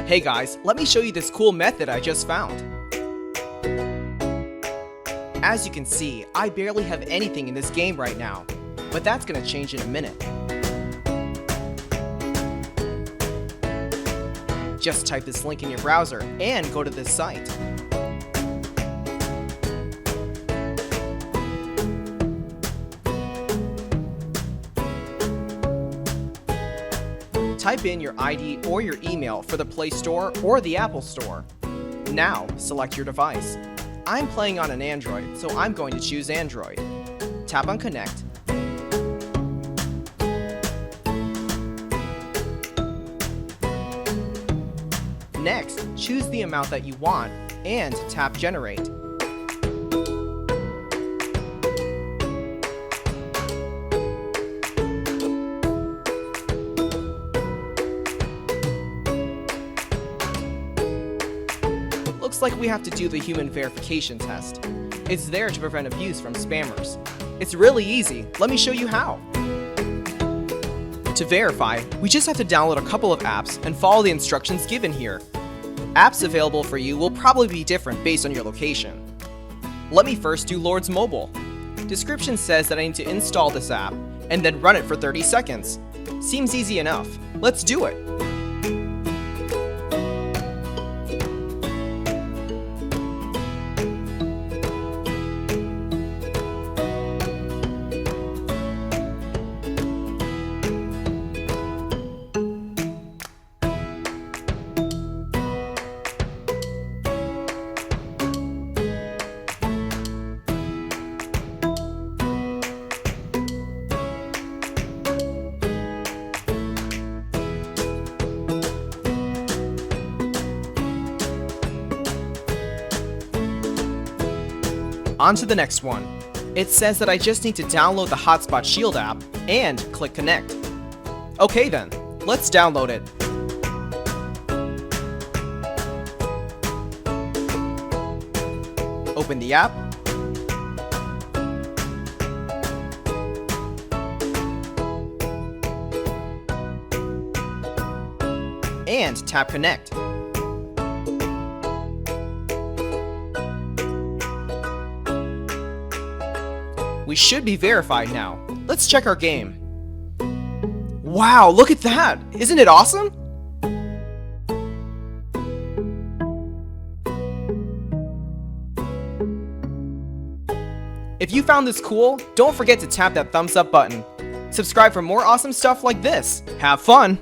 Hey guys, let me show you this cool method I just found. As you can see, I barely have anything in this game right now, but that's gonna change in a minute. Just type this link in your browser and go to this site. Type in your ID or your email for the Play Store or the Apple Store. Now, select your device. I'm playing on an Android, so I'm going to choose Android. Tap on Connect. Next, choose the amount that you want and tap Generate. Looks like we have to do the human verification test. It's there to prevent abuse from spammers. It's really easy. Let me show you how. To verify, we just have to download a couple of apps and follow the instructions given here. Apps available for you will probably be different based on your location. Let me first do Lord's Mobile. Description says that I need to install this app and then run it for 30 seconds. Seems easy enough. Let's do it. On to the next one. It says that I just need to download the Hotspot Shield app and click Connect. Okay then, let's download it. Open the app. And tap Connect. We should be verified now. Let's check our game. Wow, look at that! Isn't it awesome? If you found this cool, don't forget to tap that thumbs up button. Subscribe for more awesome stuff like this. Have fun!